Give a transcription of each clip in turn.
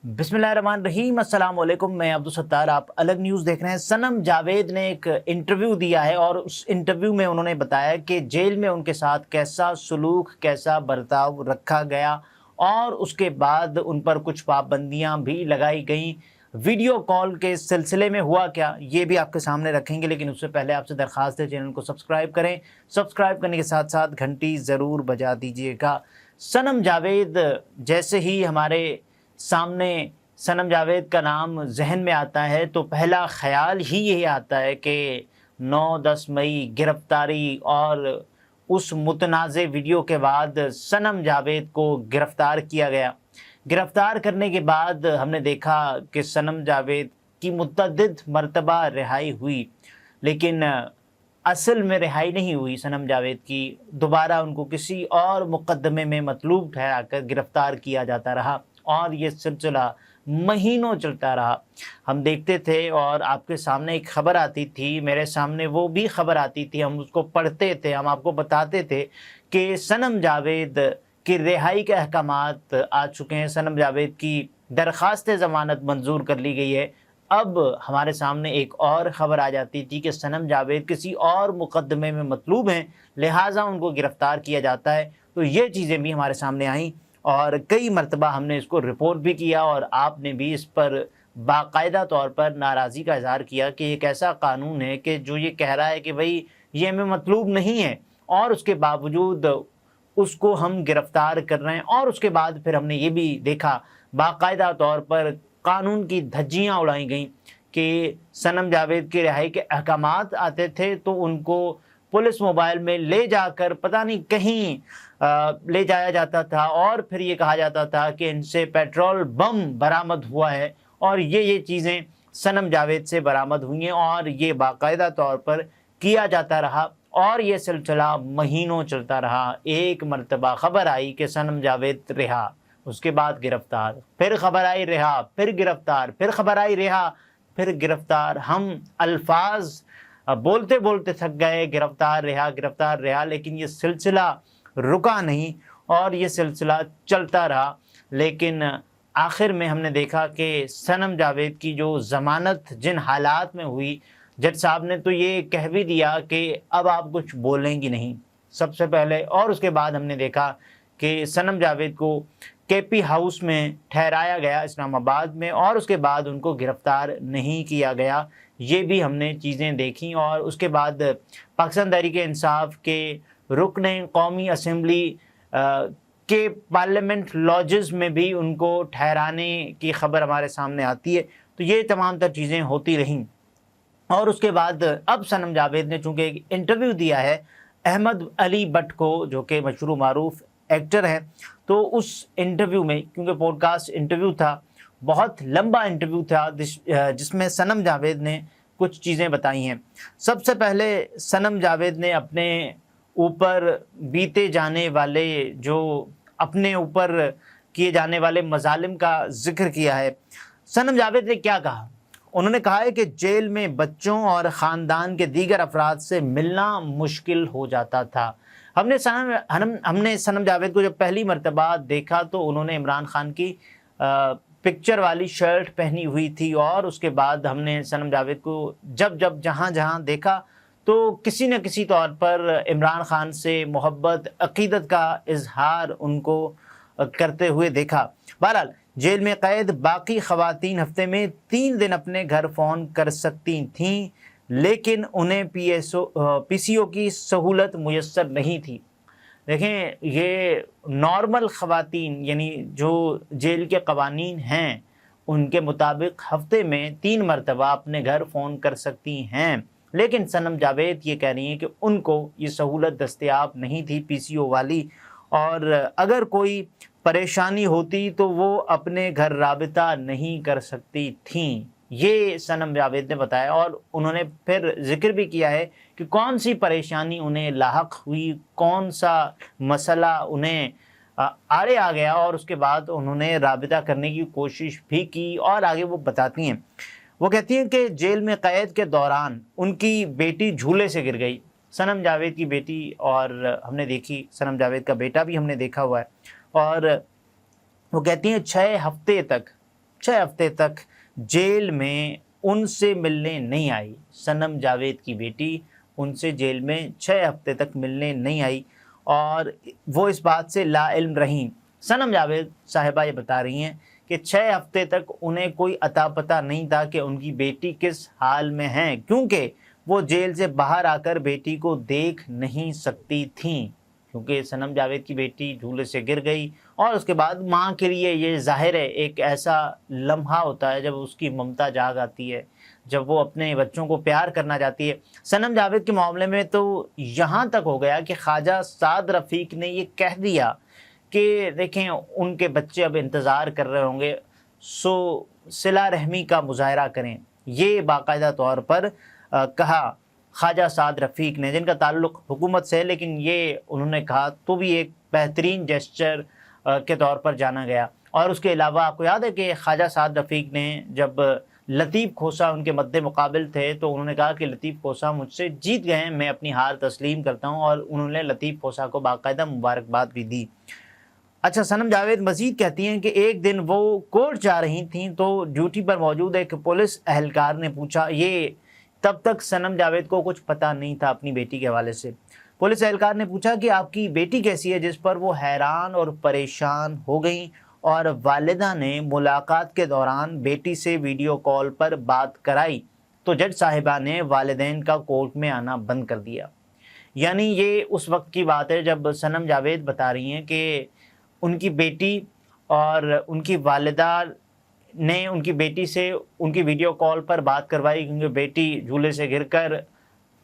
बिस्मिल्लाहिर्रहमानिर्रहीम, अस्सलाम वालेकुम। मैं अब्दुल सत्तार, आप अलग न्यूज़ देख रहे हैं। सनम जावेद ने एक इंटरव्यू दिया है और उस इंटरव्यू में उन्होंने बताया कि जेल में उनके साथ कैसा सलूक, कैसा बर्ताव रखा गया और उसके बाद उन पर कुछ पाबंदियां भी लगाई गईं। वीडियो कॉल के सिलसिले में हुआ क्या, ये भी आपके सामने रखेंगे, लेकिन उससे पहले आपसे दरख्वास्त है चैनल को सब्सक्राइब करें। सब्सक्राइब करने के साथ साथ घंटी ज़रूर बजा दीजिएगा। सनम जावेद जैसे ही हमारे सामने सनम जावेद का नाम जहन में आता है तो पहला ख्याल ही यही आता है कि 9-10 मई गिरफ्तारी और उस मुतनाज़े वीडियो के बाद सनम जावेद को गिरफ़्तार किया गया। गिरफ़्तार करने के बाद हमने देखा कि सनम जावेद की मुतअद्दिद मरतबा रिहाई हुई, लेकिन असल में रिहाई नहीं हुई सनम जावेद की। दोबारा उनको किसी और मुकदमे में मतलूब ठहराकर गिरफ़्तार किया जाता रहा और ये सिलसिला महीनों चलता रहा। हम देखते थे और आपके सामने एक ख़बर आती थी, मेरे सामने वो भी ख़बर आती थी, हम उसको पढ़ते थे, हम आपको बताते थे कि सनम जावेद की रिहाई के अहकामात आ चुके हैं, सनम जावेद की दरख्वास्त ज़मानत मंजूर कर ली गई है। अब हमारे सामने एक और ख़बर आ जाती थी कि सनम जावेद किसी और मुकदमे में मतलूब हैं, लिहाजा उनको गिरफ़्तार किया जाता है। तो ये चीज़ें भी हमारे सामने आईं और कई मरतबा हमने इसको रिपोर्ट भी किया और आपने भी इस पर बाकायदा तौर पर नाराज़गी का इज़हार किया कि एक ऐसा कानून है कि जो ये कह रहा है कि भाई ये हमें मतलूब नहीं है और उसके बावजूद उसको हम गिरफ़्तार कर रहे हैं। और उसके बाद फिर हमने ये भी देखा बाकायदा तौर पर कानून की धज्जियाँ उड़ाई गईं कि सनम जावेद की रिहाई के अहकामात आते थे तो उनको पुलिस मोबाइल में ले जाकर पता नहीं कहीं ले जाया जाता था और फिर ये कहा जाता था कि इनसे पेट्रोल बम बरामद हुआ है और ये चीज़ें सनम जावेद से बरामद हुई हैं और ये बाकायदा तौर पर किया जाता रहा और ये सिलसिला महीनों चलता रहा। एक मरतबा ख़बर आई कि सनम जावेद रिहा, उसके बाद गिरफ़्तार, फिर ख़बर आई रिहा, फिर गिरफ़्तार, फिर ख़बर आई रिहा, फिर गिरफ़्तार। हम अल्फाज बोलते बोलते थक गए, गिरफ़्तार रिहा, लेकिन ये सिलसिला रुका नहीं और ये सिलसिला चलता रहा। लेकिन आखिर में हमने देखा कि सनम जावेद की जो ज़मानत जिन हालात में हुई, जज साहब ने तो ये कह भी दिया कि अब आप कुछ बोलेंगी नहीं सबसे पहले। और उसके बाद हमने देखा कि सनम जावेद को केपी हाउस में ठहराया गया इस्लामाबाद में और उसके बाद उनको गिरफ़्तार नहीं किया गया। ये भी हमने चीज़ें देखी और उसके बाद पाकिस्तान तहरीक-ए-इंसाफ के रुकन कौमी असम्बली के पार्लियामेंट लॉजेस में भी उनको ठहराने की ख़बर हमारे सामने आती है। तो ये तमाम तर चीज़ें होती रहीं और उसके बाद अब सनम जावेद ने चूँकि एक इंटरव्यू दिया है अहमद अली भट्ट को, जो कि मशहूर मारूफ एक्टर हैं, तो उस इंटरव्यू में, क्योंकि पॉडकास्ट इंटरव्यू था, बहुत लंबा इंटरव्यू था जिसमें सनम जावेद ने कुछ चीज़ें बताई हैं। सबसे पहले सनम जावेद ने अपने ऊपर बीते जाने वाले, जो अपने ऊपर किए जाने वाले मज़ालिम का ज़िक्र किया है। सनम जावेद ने क्या कहा? उन्होंने कहा है कि जेल में बच्चों और ख़ानदान के दीगर अफराद से मिलना मुश्किल हो जाता था। हमने सनम जावेद को जब पहली मरतबा देखा तो उन्होंने इमरान खान की पिक्चर वाली शर्ट पहनी हुई थी और उसके बाद हमने सनम जावेद को जब जहाँ देखा तो किसी न किसी तौर पर इमरान खान से मोहब्बत, अक़ीदत का इजहार उनको करते हुए देखा। बहरहाल जेल में क़ैद बाकी ख़वातीन हफ्ते में 3 दिन अपने घर फ़ोन कर सकती थीं, लेकिन उन्हें पीसीओ की सहूलत मुयस्सर नहीं थी। देखें, ये नॉर्मल ख़वातीन यानी जो जेल के क़वानीन हैं उनके मुताबिक हफ़्ते में 3 मरतबा अपने घर फ़ोन कर सकती हैं, लेकिन सनम जावेद ये कह रही हैं कि उनको ये सहूलत दस्तयाब नहीं थी पीसीओ वाली, और अगर कोई परेशानी होती तो वो अपने घर राबिता नहीं कर सकती थीं। ये सनम जावेद ने बताया और उन्होंने फिर ज़िक्र भी किया है कि कौन सी परेशानी उन्हें लाहक हुई, कौन सा मसला उन्हें आड़े आ गया और उसके बाद उन्होंने राबिता करने की कोशिश भी की। और आगे वो बताती हैं, वो कहती हैं कि जेल में क़ैद के दौरान उनकी बेटी झूले से गिर गई। सनम जावेद की बेटी, और हमने देखी सनम जावेद का बेटा भी हमने देखा हुआ है, और वो कहती हैं 6 6 हफ्ते तक जेल में उनसे मिलने नहीं आई। सनम जावेद की बेटी उनसे जेल में 6 हफ्ते तक मिलने नहीं आई और वो इस बात से लाइल्म रहीं। सनम जावेद साहिबा ये बता रही हैं कि 6 हफ्ते तक उन्हें कोई अता पता नहीं था कि उनकी बेटी किस हाल में है, क्योंकि वो जेल से बाहर आकर बेटी को देख नहीं सकती थीं, क्योंकि सनम जावेद की बेटी झूले से गिर गई। और उसके बाद माँ के लिए ये ज़ाहिर है एक ऐसा लम्हा होता है जब उसकी ममता जाग आती है, जब वो अपने बच्चों को प्यार करना चाहती है। सनम जावेद के मामले में तो यहाँ तक हो गया कि ख्वाजा साद रफ़ीक ने ये कह दिया कि देखें उनके बच्चे अब इंतज़ार कर रहे होंगे, सो सिला रहमी का मुजाहरा करें। ये बाकायदा तौर पर कहा ख्वाजा साद रफ़ीक ने, जिनका ताल्लुक़ हुकूमत से है, लेकिन ये उन्होंने कहा तो भी एक बेहतरीन जेस्चर के तौर पर जाना गया। और उसके अलावा आपको याद है कि ख्वाजा साद रफ़ीक ने जब लतीफ़ खोसा उनके मद्दे मुकाबिल थे तो उन्होंने कहा कि लतीफ़ खोसा मुझसे जीत गए हैं, मैं अपनी हार तस्लीम करता हूँ, और उन्होंने लतीफ़ खोसा को बाकायदा मुबारकबाद भी दी। अच्छा, सनम जावेद मज़ीद कहती हैं कि एक दिन वो कोर्ट जा रही थीं तो ड्यूटी पर मौजूद एक पुलिस एहलकार ने पूछा, ये तब तक सनम जावेद को कुछ पता नहीं था अपनी बेटी के हवाले से। पुलिस एहलकार ने पूछा कि आपकी बेटी कैसी है, जिस पर वो हैरान और परेशान हो गई और वालिदा ने मुलाकात के दौरान बेटी से वीडियो कॉल पर बात कराई तो जज साहिबा ने वालिदैन का कोर्ट में आना बंद कर दिया। यानी ये उस वक्त की बात है जब सनम जावेद बता रही हैं कि उनकी बेटी और उनकी वालिदा ने उनकी बेटी से उनकी वीडियो कॉल पर बात करवाई, क्योंकि बेटी झूले से गिरकर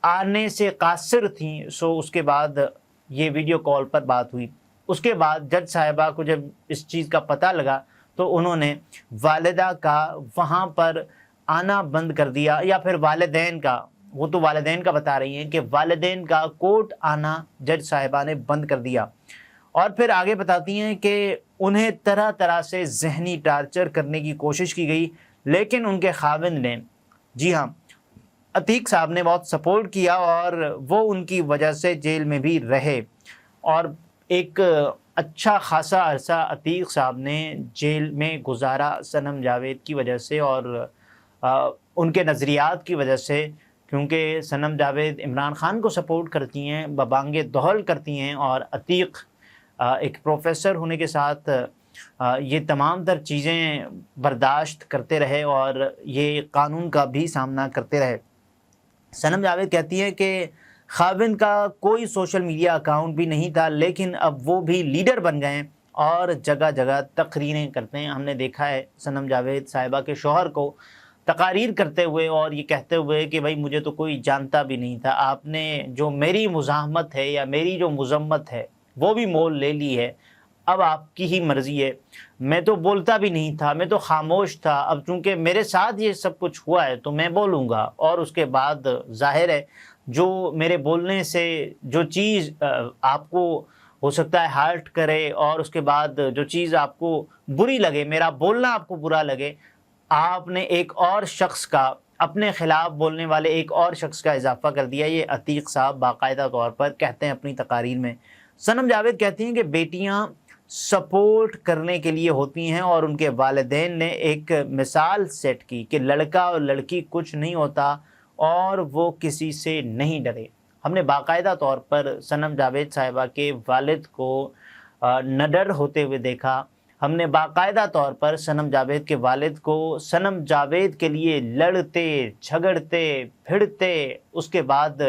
आने से कासिर थी। सो उसके बाद ये वीडियो कॉल पर बात हुई। उसके बाद जज साहिबा को जब इस चीज़ का पता लगा तो उन्होंने वालिदा का वहाँ पर आना बंद कर दिया, या फिर वालिदैन का, वो तो वालिदैन का बता रही हैं कि वालिदैन का कोर्ट आना जज साहिबा ने बंद कर दिया। और फिर आगे बताती हैं कि उन्हें तरह तरह से ज़हनी टार्चर करने की कोशिश की गई, लेकिन उनके खाविंद ने, जी हाँ, अतीक साहब ने बहुत सपोर्ट किया और वो उनकी वजह से जेल में भी रहे। और एक अच्छा खासा अरसा अतीक साहब ने जेल में गुजारा सनम जावेद की वजह से और उनके नज़रियात की वजह से, क्योंकि सनम जावेद इमरान ख़ान को सपोर्ट करती हैं, बबांगे दोहल करती हैं, और अतीक एक प्रोफेसर होने के साथ ये तमाम तर चीज़ें बर्दाश्त करते रहे और ये कानून का भी सामना करते रहे। सनम जावेद कहती है कि खाविंद का कोई सोशल मीडिया अकाउंट भी नहीं था, लेकिन अब वो भी लीडर बन गए हैं और जगह जगह तकरीरें करते हैं। हमने देखा है सनम जावेद साहिबा के शौहर को तकारीर करते हुए और ये कहते हुए कि भाई मुझे तो कोई जानता भी नहीं था, आपने जो मेरी मुज़ाहमत है या मेरी जो मज़म्मत है वो भी मोल ले ली है, अब आपकी ही मर्ज़ी है, मैं तो बोलता भी नहीं था, मैं तो खामोश था, अब चूँकि मेरे साथ ये सब कुछ हुआ है तो मैं बोलूँगा। और उसके बाद ज़ाहिर है जो मेरे बोलने से जो चीज़ आपको हो सकता है हर्ट करे और उसके बाद जो चीज़ आपको बुरी लगे, मेरा बोलना आपको बुरा लगे, आपने एक और शख्स का, अपने ख़िलाफ़ बोलने वाले एक और शख्स का इजाफ़ा कर दिया। ये अतीक साहब बाकायदा तौर पर कहते हैं अपनी तकारीर में। सनम जावेद कहती हैं कि बेटियां सपोर्ट करने के लिए होती हैं और उनके वालिदैन ने एक मिसाल सेट की कि लड़का और लड़की कुछ नहीं होता और वो किसी से नहीं डरे। हमने बाकायदा तौर पर सनम जावेद साहिबा के वालिद को नडर होते हुए देखा। हमने बाकायदा तौर पर सनम जावेद के वालिद को सनम जावेद के लिए लड़ते झगड़ते फिरते उसके बाद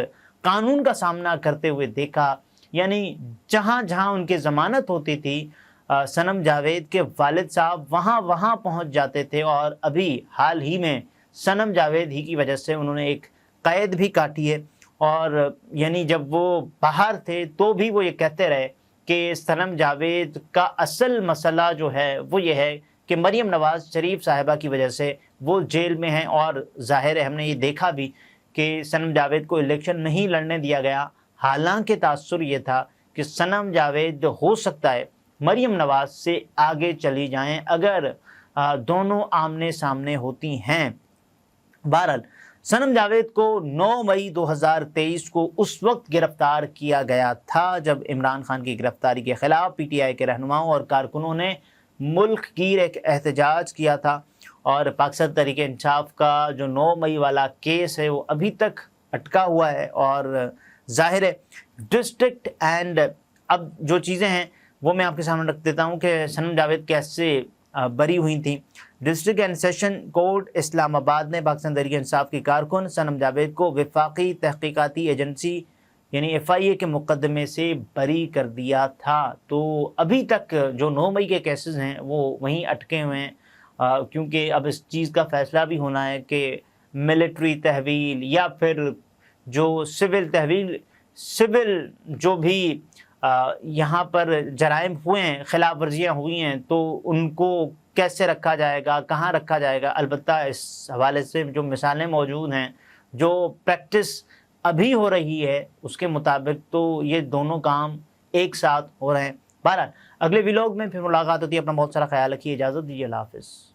कानून का सामना करते हुए देखा। यानी जहाँ जहाँ उनकी ज़मानत होती थी सनम जावेद के वालिद साहब वहाँ वहाँ पहुँच जाते थे। और अभी हाल ही में सनम जावेद ही की वजह से उन्होंने एक कैद भी काटी है। और यानी जब वो बाहर थे तो भी वो ये कहते रहे कि सनम जावेद का असल मसला जो है वो ये है कि मरियम नवाज़ शरीफ साहिबा की वजह से वो जेल में हैं। और ज़ाहिर है हमने ये देखा भी कि सनम जावेद को इलेक्शन नहीं लड़ने दिया गया, हालांकि तासुर ये था कि सनम जावेद हो सकता है मरियम नवाज़ से आगे चली जाएं अगर दोनों आमने सामने होती हैं। बहरहाल सनम जावेद को 9 मई 2023 को उस वक्त गिरफ्तार किया गया था जब इमरान खान की गिरफ्तारी के ख़िलाफ़ PTI के रहनुमाओं और कारकुनों ने मुल्क गिर एक एहतजाज किया था। اور پاکستان تحریک انصاف کا جو 9 مئی والا کیس ہے وہ ابھی تک اٹکا ہوا ہے، اور ظاہر ہے ڈسٹرکٹ اینڈ اب جو چیزیں ہیں وہ میں آپ کے سامنے رکھ دیتا ہوں کہ صنم جاوید کیسے بری ہوئی تھیں۔ ڈسٹرکٹ اینڈ سیشن کورٹ اسلام آباد نے پاکستان تحریک انصاف کی کارکن صنم جاوید کو وفاقی تحقیقاتی ایجنسی یعنی FIA کے مقدمے سے بری کر دیا تھا۔ تو ابھی تک جو 9 مئی کے کیسز ہیں وہ وہیں اٹکے ہوئے ہیں، کیونکہ اب اس چیز کا فیصلہ بھی ہونا ہے کہ ملٹری تحویل یا پھر جو سول تحویل، سول جو بھی یہاں پر جرائم ہوئے ہیں، خلاف ورزیاں ہوئی ہیں، تو ان کو کیسے رکھا جائے گا، کہاں رکھا جائے گا۔ البتہ اس حوالے سے جو مثالیں موجود ہیں، جو پریکٹس ابھی ہو رہی ہے، اس کے مطابق تو یہ دونوں کام ایک ساتھ ہو رہے ہیں۔ بہرحال اگلے ولاگ میں پھر ملاقات ہوتی ہے، اپنا بہت سارا خیال رکھیے، اجازت دیجیے، اللہ حافظ۔